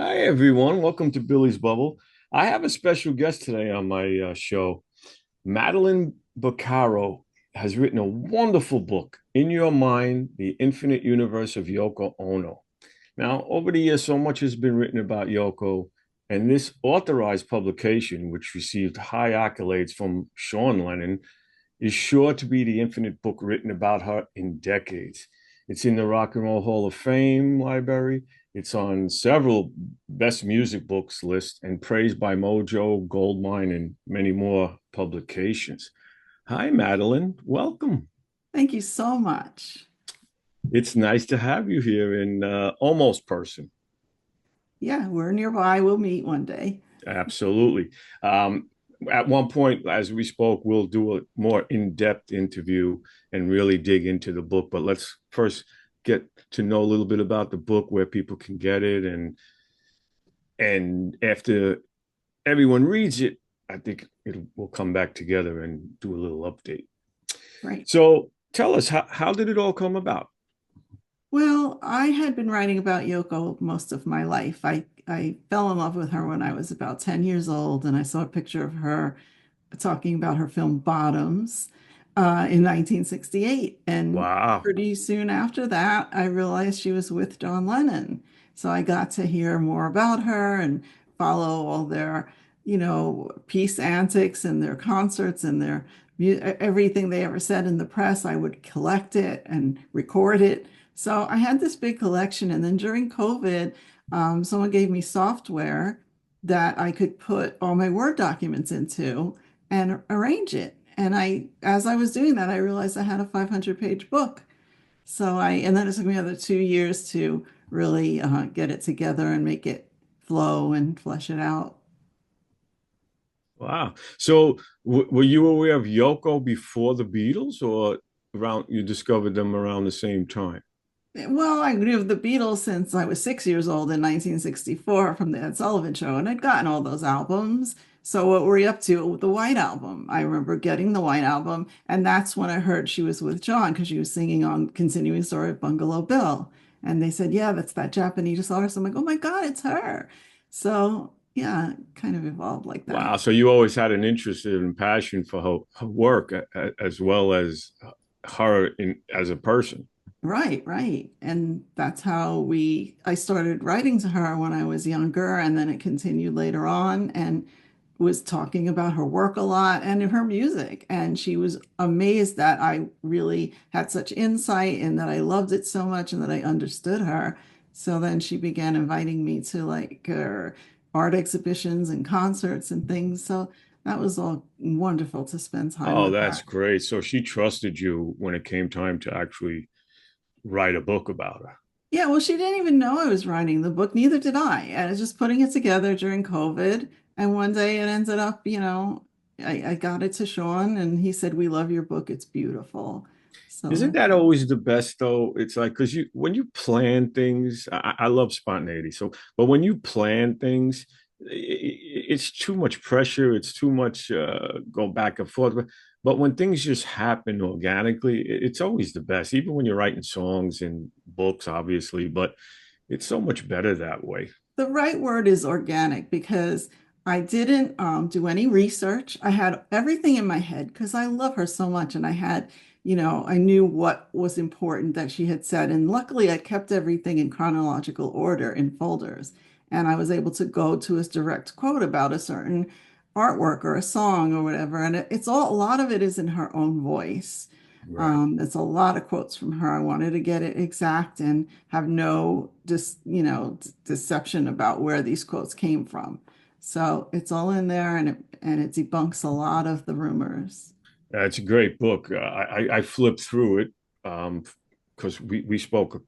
Hi, everyone. Welcome to Billy's Bubble. I have a special guest today on my show. Madeline Bocaro has written a wonderful book, In Your Mind, The Infinite Universe of Yoko Ono. Now, over the years, so much has been written about Yoko, and this authorized publication, which received high accolades from Sean Lennon, is sure to be the infinite book written about her in decades. It's in the Rock and Roll Hall of Fame library. It's on several best music books lists and praised by Mojo, Goldmine, and many more publications. Hi, Madeline. Welcome. Thank you so much. It's nice to have you here in almost person. Yeah, we're nearby. We'll meet one day. Absolutely. At one point, as we spoke, we'll do a more in-depth interview and really dig into the book. But let's first get to know a little bit about the book, where people can get it, and after everyone reads it, I think we'll come back together and do a little update. Right. So tell us, how did it all come about? Well, I had been writing about Yoko most of my life. I fell in love with her when I was about 10 years old, and I saw a picture of her talking about her film Bottoms in 1968. And Wow. pretty soon after that, I realized she was with John Lennon. So I got to hear more about her and follow all their, peace antics and their concerts and their everything they ever said in the press. I would collect it and record it. So I had this big collection. And then during COVID, someone gave me software that I could put all my Word documents into and arrange it. And as I was doing that, I realized I had a 500-page book. And then it took me another 2 years to really get it together and make it flow and flesh it out. Wow. So were you aware of Yoko before the Beatles, or around you discovered them around the same time? Well, I knew of the Beatles since I was 6 years old in 1964 from the Ed Sullivan Show, and I'd gotten all those albums. So what were you up to with the White Album? I remember getting the White Album, and that's when I heard she was with John because she was singing on Continuing Story of Bungalow Bill. And they said, yeah, that's that Japanese artist. I'm like, oh my God, it's her. So yeah, it kind of evolved like that. Wow. So you always had an interest and passion for her work, as well as her as a person. Right, right. And that's how I started writing to her when I was younger, and then it continued later on and was talking about her work a lot and her music. And she was amazed that I really had such insight and that I loved it so much and that I understood her. So then she began inviting me to like her art exhibitions and concerts and things. So that was all wonderful to spend time Oh, with that's her. great. So she trusted you when it came time to actually write a book about her. Yeah, well, she didn't even know I was writing the book. Neither did I. I was just putting it together during COVID. And one day it ended up, I got it to Sean and he said, we love your book. It's beautiful. So Isn't that's, that always the best though? It's like because you when you plan things, I love spontaneity. So, but when you plan things, it's too much pressure. It's too much go back and forth. But when things just happen organically, it's always the best. Even when you're writing songs and books, obviously, but it's so much better that way. the right word is organic because I didn't do any research. I had everything in my head because I love her so much. And I knew what was important that she had said. And luckily, I kept everything in chronological order in folders. And I was able to go to a direct quote about a certain artwork or a song or whatever. And a lot of it is in her own voice. Right. It's a lot of quotes from her. I wanted to get it exact and have no deception about where these quotes came from. So it's all in there and it debunks a lot of the rumors. It's a great book. I flipped through it because we spoke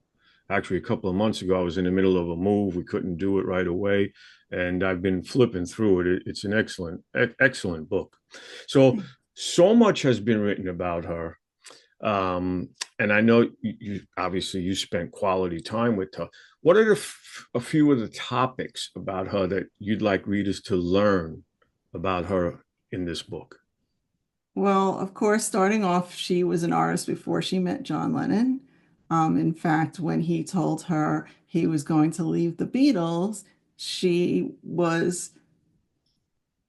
actually a couple of months ago. I was in the middle of a move. We couldn't do it right away, and I've been flipping through it. It's an excellent book. So so much has been written about her, and I know you obviously you spent quality time with her. What are a few of the topics about her that you'd like readers to learn about her in this book? Well, of course, starting off, she was an artist before she met John Lennon. In fact, when he told her he was going to leave the Beatles, she was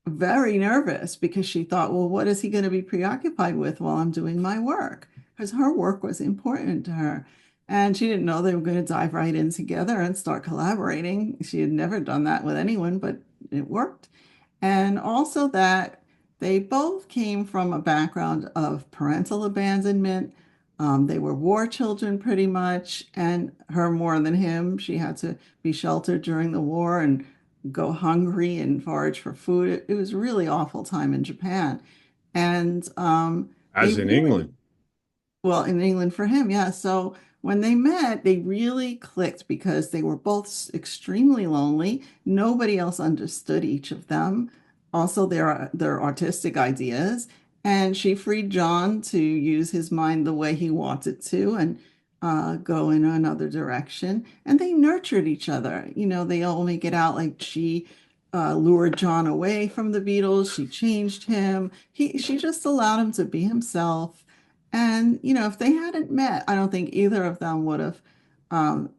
very nervous because she thought, well, what is he going to be preoccupied with while I'm doing my work? Because her work was important to her. And she didn't know they were going to dive right in together and start collaborating. She had never done that with anyone, but it worked. And also that they both came from a background of parental abandonment. They were war children pretty much, and her more than him. She had to be sheltered during the war and go hungry and forage for food. It was a really awful time in Japan. And they As in really, England. well, in England for him, yeah. So when they met, they really clicked because they were both extremely lonely. Nobody else understood each of them. Also, their artistic ideas. And she freed John to use his mind the way he wanted to and go in another direction. And they nurtured each other. You know, they all make it out like she lured John away from the Beatles. She changed him. She just allowed him to be himself. And, you know, if they hadn't met, I don't think either of them would have, um,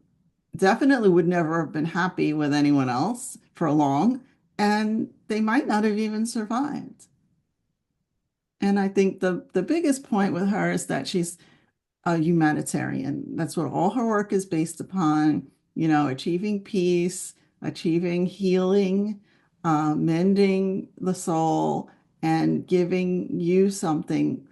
definitely would never have been happy with anyone else for long. And they might not have even survived. And I think the biggest point with her is that she's a humanitarian. That's what all her work is based upon, you know, achieving peace, achieving healing, mending the soul, and giving you something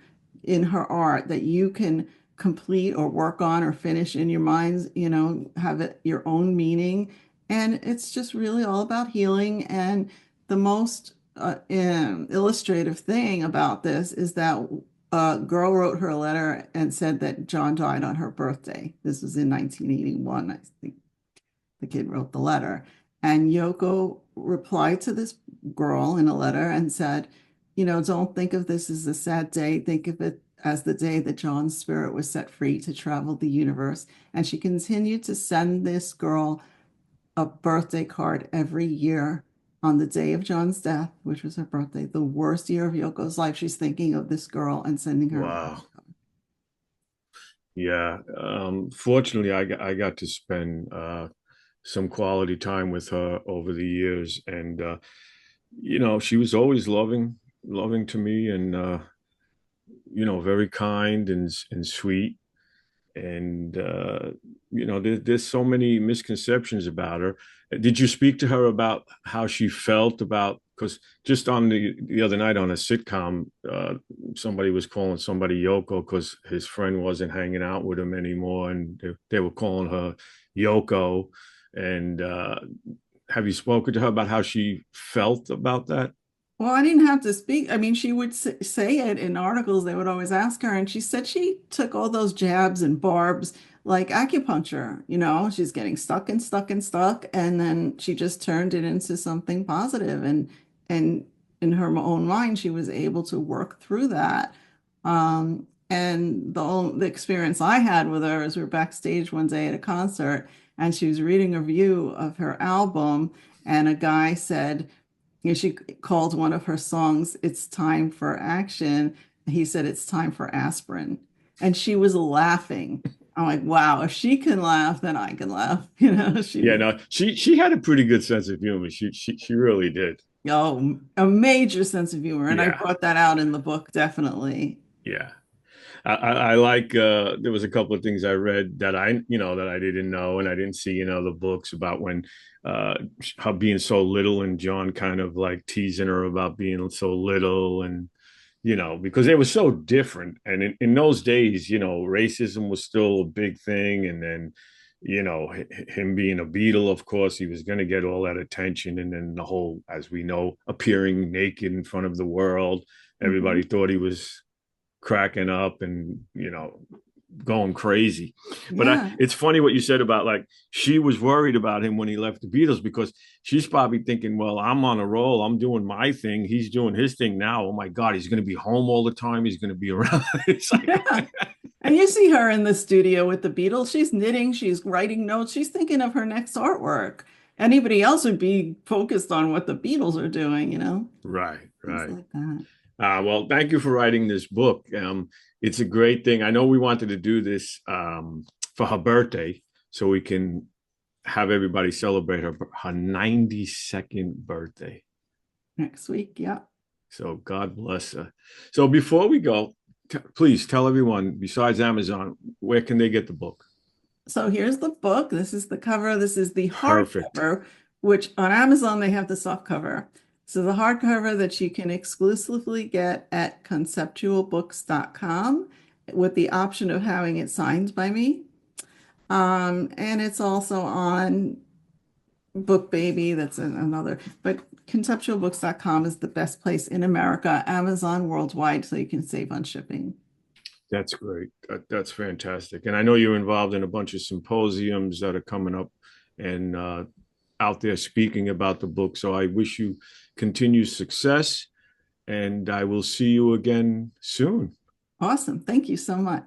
in her art that you can complete or work on or finish in your minds, you know, have it your own meaning. And it's just really all about healing. And the most illustrative thing about this is that a girl wrote her a letter and said that John died on her birthday. This was in 1981. I think the kid wrote the letter. And Yoko replied to this girl in a letter and said, you know, don't think of this as a sad day. Think of it as the day that John's spirit was set free to travel the universe. And she continued to send this girl a birthday card every year on the day of John's death, which was her birthday, the worst year of Yoko's life. She's thinking of this girl and sending her a Wow. postcard. Yeah. Fortunately, I got to spend some quality time with her over the years, and she was always loving to me, and very kind and sweet. And there's so many misconceptions about her. Did you speak to her about how she felt about, because just on the other night on a sitcom, somebody was calling somebody Yoko because his friend wasn't hanging out with him anymore, and they were calling her Yoko. And have you spoken to her about how she felt about that? Well, I didn't have to speak. I mean, she would say it in articles. They would always ask her, and she said she took all those jabs and barbs like acupuncture. You know, she's getting stuck and stuck and stuck, and then she just turned it into something positive. And in her own mind, she was able to work through that. And the experience I had with her is we were backstage one day at a concert, and she was reading a review of her album, and a guy said, you know, she called one of her songs "It's Time for Action." He said it's time for aspirin. And she was laughing. I'm like, wow, if she can laugh, then I can laugh. You know, she Yeah, was, no, she had a pretty good sense of humor. She really did. oh, a major sense of humor. And I Yeah, brought that out in the book, definitely. yeah. I like there was a couple of things I read that I didn't know and I didn't see in other books about when uh her being so little and John kind of like teasing her about being so little, and because they were so different, and in those days racism was still a big thing, and then him being a Beatle, of course he was going to get all that attention, and then the whole, as we know, appearing naked in front of the world, everybody Mhm. thought he was cracking up and going crazy. But Yeah. it's funny what you said about, like, she was worried about him when he left the Beatles, because she's probably thinking, well, I'm on a roll, I'm doing my thing, he's doing his thing now, oh my god, he's going to be home all the time, he's going to be around. It's like, Yeah. And you see her in the studio with the Beatles. She's knitting, she's writing notes, she's thinking of her next artwork. Anybody else would be focused on what the Beatles are doing, you know? right, Things right. like that. Well, thank you for writing this book. It's a great thing. I know we wanted to do this for her birthday so we can have everybody celebrate her 92nd birthday. Next week. Yeah. So God bless her. So before we go, please tell everyone, besides Amazon, where can they get the book? So here's the book. This is the cover. This is the Perfect. hardcover, which on Amazon they have the soft cover. So the hardcover that you can exclusively get at conceptualbooks.com with the option of having it signed by me. And it's also on Book Baby. That's another, but conceptualbooks.com is the best place in America, Amazon worldwide, so you can save on shipping. That's great. That's fantastic. And I know you're involved in a bunch of symposiums that are coming up and out there speaking about the book. So I wish you continued success and I will see you again soon. Awesome. Thank you so much.